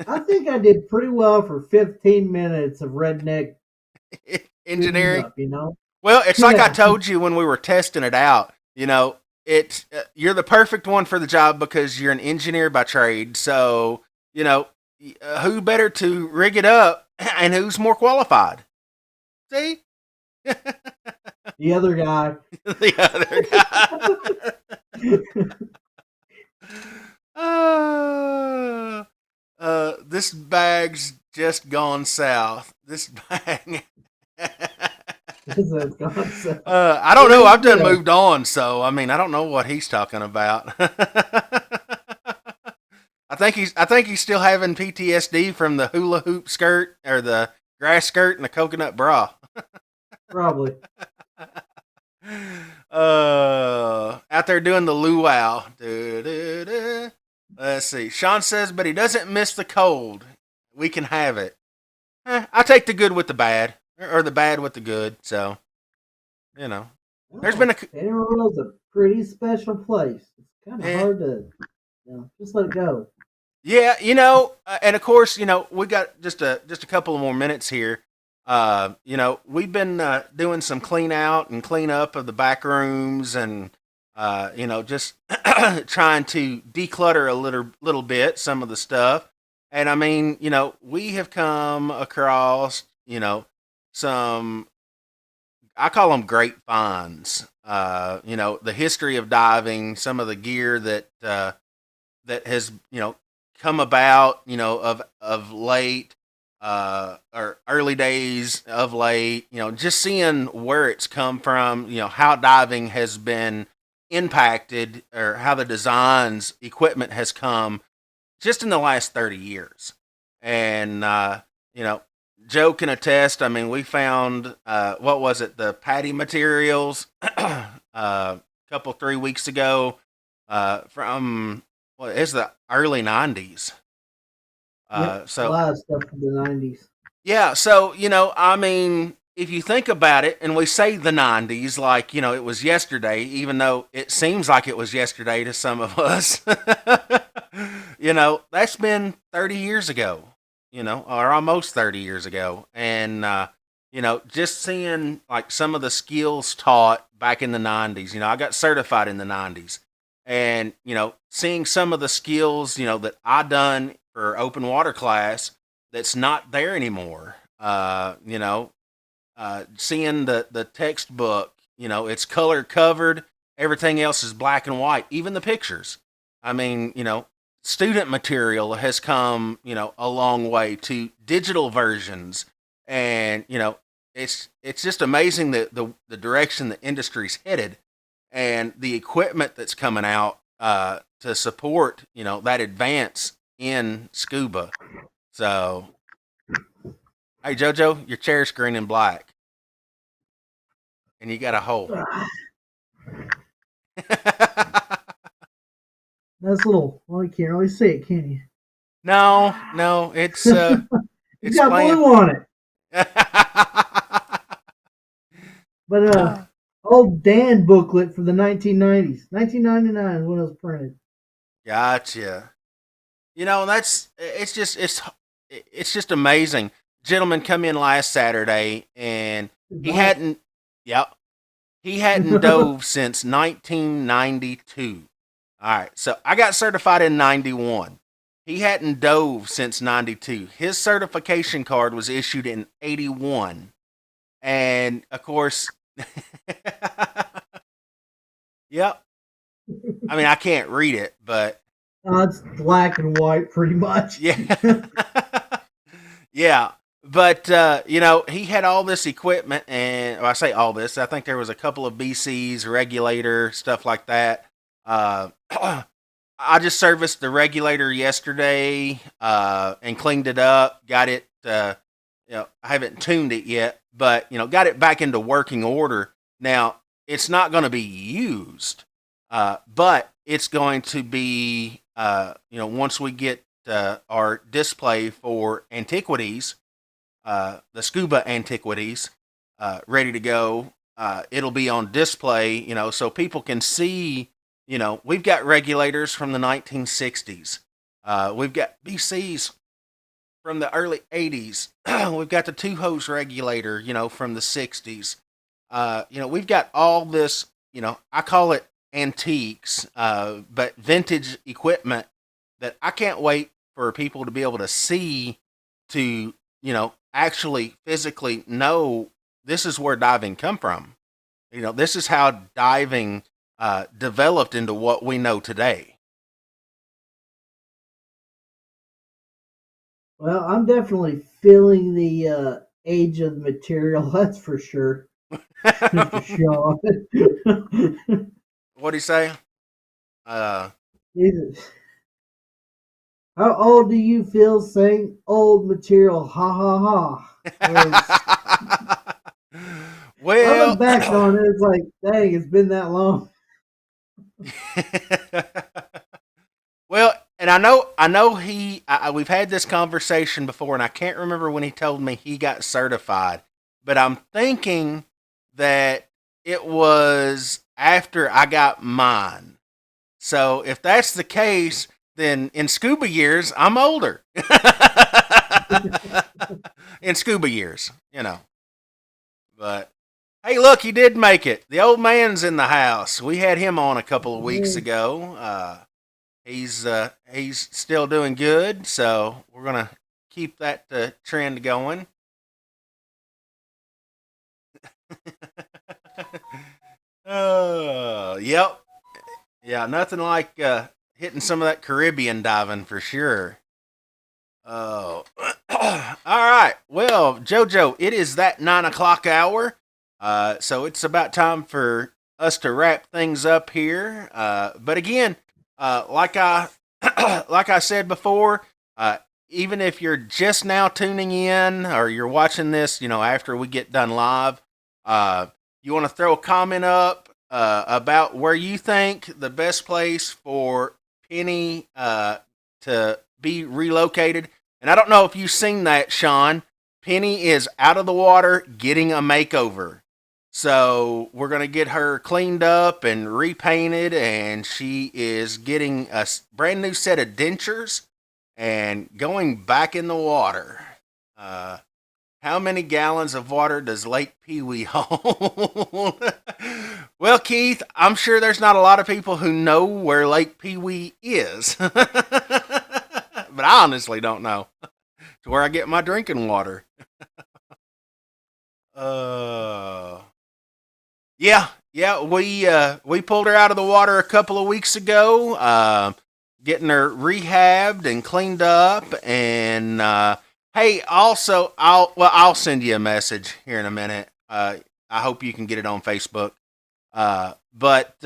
I think I did pretty well for 15 minutes of redneck engineering. Up, Well, it's like I told you when we were testing it out. It's you're the perfect one for the job because you're an engineer by trade. So who better to rig it up, and who's more qualified? See. The other guy. The other guy. This bag's just gone south. This bag. So it's gone. So I don't know. there I've you done go. moved on, so I mean, I don't know what he's talking about. I think he's still having PTSD from the hula hoop skirt or the grass skirt and the coconut bra. Probably. Out there doing the luau. Let's see. Sean says, but he doesn't miss the cold. We can have it. I take the good with the bad, or the bad with the good. So you know, there's been Oh, a Amarillo's a pretty special place. It's kind of eh, hard to, just let it go. yeah, and of course, we got just a couple of more minutes here. We've been doing some clean out and clean up of the back rooms, and just trying to declutter a little bit some of the stuff. And I mean, we have come across, some, I call them great finds. The history of diving, some of the gear that has come about of late, or early days of late, just seeing where it's come from, how diving has been impacted, or how the designs equipment has come just in the last 30 years. And you know Joe can attest. I mean, we found, what was it, the patty materials a couple 3 weeks ago, from, well, it's the early 90s. Yep, a So lot of stuff from the '90s. yeah, so I mean, if you think about it, and we say the '90s like it was yesterday, even though it seems like it was yesterday to some of us. That's been 30 years ago, or almost 30 years ago, and just seeing like some of the skills taught back in the '90s. I got certified in the '90s, and seeing some of the skills that I done for open water class that's not there anymore. Seeing the textbook, it's color covered. Everything else is black and white, even the pictures. I mean, student material has come, a long way to digital versions, and it's just amazing the direction the industry's headed, and the equipment that's coming out to support, that advance in scuba. So, hey Jojo, your chair's green and black, and you got a hole. That's a little. Well, you can't really see it, can you? No, no, it's It's it's got playing. blue on it. But old Dan booklet for the 1990s, 1999 is when it was printed. Gotcha. That's it's just amazing. Gentleman come in last Saturday, and he Right. hadn't. Yep, he hadn't dove since 1992. All right, so I got certified in '91. He hadn't dove since '92. His certification card was issued in '81, and of course, yep. I mean, I can't read it, but It's black and white, pretty much. yeah. Yeah. But he had all this equipment, and well, I say all this. I think there was a couple of BCs, regulator stuff like that. I just serviced the regulator yesterday, and cleaned it up. Got it. I haven't tuned it yet, but got it back into working order. Now it's not going to be used, but it's going to be. Once we get our display for antiquities, the scuba antiquities, ready to go. It'll be on display, so people can see. We've got regulators from the 1960s. We've got BCs from the early 80s. We've got the two hose regulator, from the 60s. We've got all this, I call it antiques, but vintage equipment that I can't wait for people to be able to see, to, actually physically know this is where diving come from. This is how diving developed into what we know today. Well, I'm definitely feeling the age of the material. That's for sure. Mr. Shaw. What'd he say? Uh, How old do you feel saying old material? Ha ha ha. Was I well, look back on it, it's like, dang, it's been that long. well, and I know we've had this conversation before, and I can't remember when he told me he got certified, but I'm thinking that it was after I got mine. So if that's the case, then in scuba years, I'm older. In scuba years, you know. But hey, look, he did make it. The old man's in the house. We had him on a couple of weeks ago. He's still doing good, so we're gonna keep that trend going. Yep, yeah, nothing like hitting some of that Caribbean diving for sure. Oh, all right. Well, JoJo, it is that 9 o'clock hour. So it's about time for us to wrap things up here. But again, like I like I said before, uh, even if you're just now tuning in or you're watching this, after we get done live, uh, you want to throw a comment up about where you think the best place for Penny to be relocated. And I don't know if you've seen that, Sean. Penny is out of the water getting a makeover. So we're going to get her cleaned up and repainted, and she is getting a brand new set of dentures and going back in the water. Uh, how many gallons of water does Lake Pee Wee hold? Well, Keith, I'm sure there's not a lot of people who know where Lake Pee Wee is. But I honestly don't know. To where I get my drinking water. Uh, we pulled her out of the water a couple of weeks ago, getting her rehabbed and cleaned up. And hey, also, I'll send you a message here in a minute. I hope you can get it on Facebook. But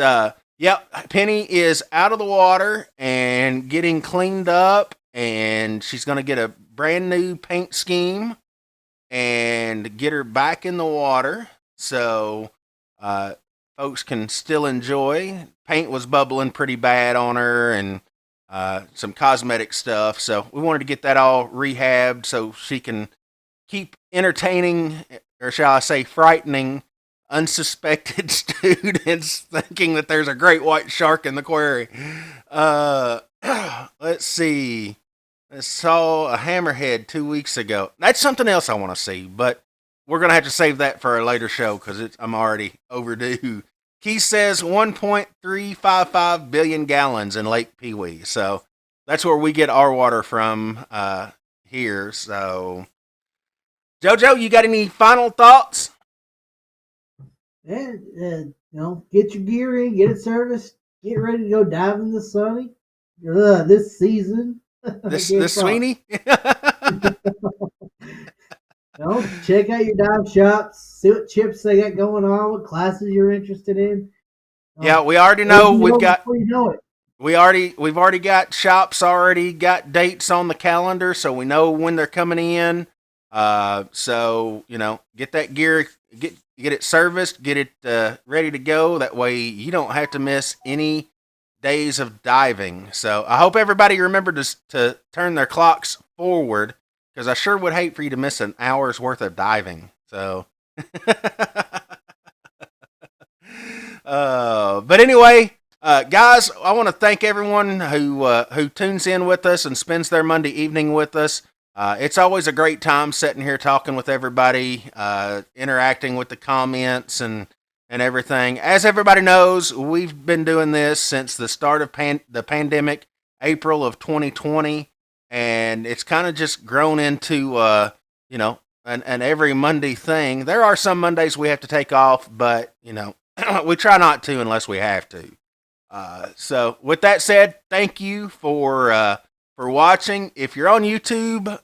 yep, Penny is out of the water and getting cleaned up, and she's going to get a brand new paint scheme and get her back in the water so uh, folks can still enjoy. Paint was bubbling pretty bad on her, and some cosmetic stuff. So we wanted to get that all rehabbed so she can keep entertaining, or shall I say, frightening unsuspected students thinking that there's a great white shark in the quarry. Uh, let's see. I saw a hammerhead 2 weeks ago. That's something else I want to see, but we're gonna have to save that for a later show because I'm already overdue. Keith says 1.355 billion gallons in Lake Pee Wee, so that's where we get our water from here. So, JoJo, you got any final thoughts? And get your gear in, get it serviced, get ready to go dive in the sunny. This season. This Sweeney? Check out your dive shops, see what chips they got going on, what classes you're interested in. Yeah, we already know we've got. Before you know it. We've already got shops already got dates on the calendar, so we know when they're coming in. So get that gear, get it serviced, get it ready to go. That way you don't have to miss any days of diving. So I hope everybody remembered to turn their clocks forward, because I sure would hate for you to miss an hour's worth of diving. So, but anyway, guys, I want to thank everyone who tunes in with us and spends their Monday evening with us. It's always a great time sitting here talking with everybody, interacting with the comments and everything. As everybody knows, we've been doing this since the start of the pandemic, April of 2020, and it's kind of just grown into an every Monday thing. There are some Mondays we have to take off, but we try not to unless we have to. So with that said, thank you for watching. If you're on YouTube,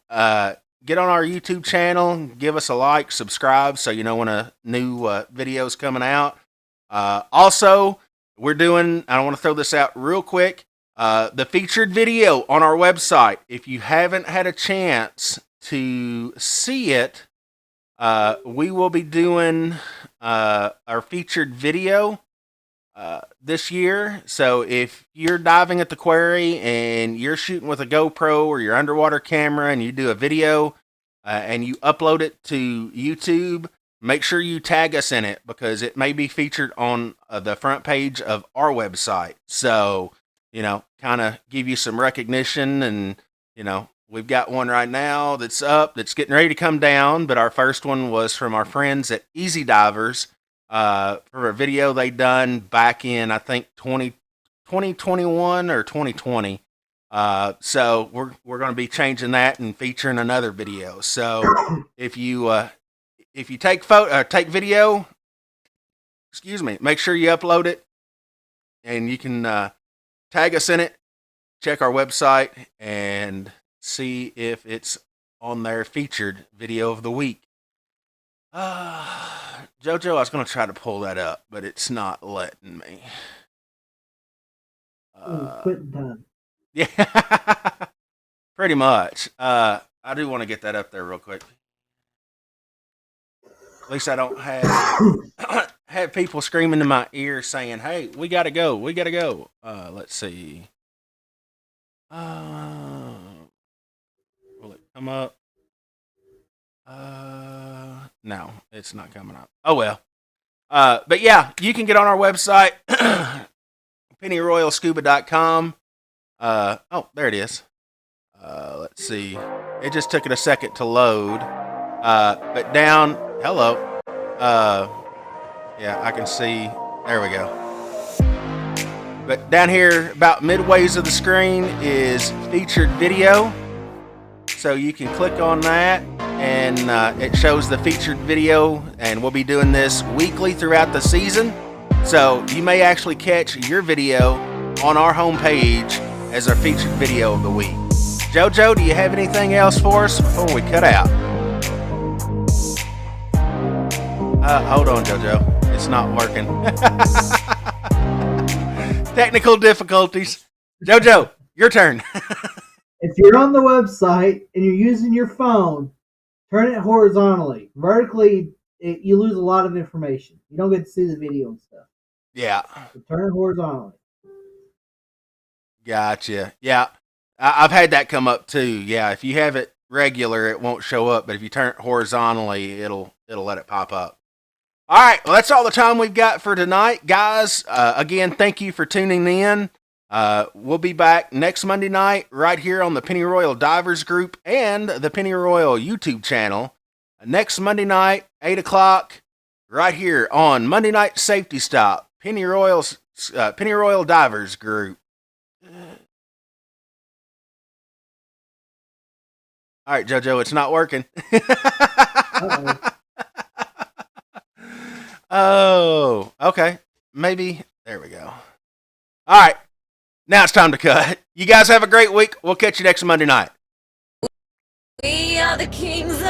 get on our YouTube channel, give us a like, subscribe, so you know when a new video's coming out. Also, we're doing, I want to throw this out real quick, the featured video on our website. If you haven't had a chance to see it, we will be doing our featured video this year. So if you're diving at the quarry and you're shooting with a GoPro or your underwater camera and you do a video and you upload it to YouTube, make sure you tag us in it because it may be featured on the front page of our website. So, kind of give you some recognition. And, we've got one right now that's up, that's getting ready to come down. But our first one was from our friends at Easy Divers for a video they done back in, I think, 2021 or 2020. So we're going to be changing that and featuring another video. So if you take video, make sure you upload it, and you can tag us in it. Check our website and see if it's on their featured video of the week. Jojo, I was going to try to pull that up, but it's not letting me. Quitting time. Yeah, pretty much. I do want to get that up there real quick. At least I don't have people screaming in my ear saying, "Hey, we gotta go, we gotta go." Let's see. Will it come up? No, it's not coming up. Oh well. But yeah, you can get on our website, pennyroyalscuba.com. Oh, there it is. Let's see. It just took it a second to load. But down, hello. Yeah, I can see. There we go. But down here, about midways of the screen, is featured video. So you can click on that, and it shows the featured video. And we'll be doing this weekly throughout the season. So you may actually catch your video on our homepage as our featured video of the week. Jojo, do you have anything else for us before we cut out? Hold on, Jojo. It's not working. Technical difficulties. Jojo, your turn. If you're on the website and you're using your phone, turn it horizontally. Vertically, you lose a lot of information. You don't get to see the video and stuff. Yeah. So turn it horizontally. Gotcha. Yeah. I've had that come up too. Yeah. If you have it regular, it won't show up. But if you turn it horizontally, it'll let it pop up. All right. Well, that's all the time we've got for tonight, guys. Again, thank you for tuning in. We'll be back next Monday night right here on the Pennyroyal Divers Group and the Pennyroyal YouTube channel. Next Monday night, 8 o'clock, right here on Monday Night Safety Stop, Pennyroyal Divers Group. All right, Jojo, it's not working. Oh, okay. Maybe. There we go. All right. Now it's time to cut. You guys have a great week. We'll catch you next Monday night. We are the kings of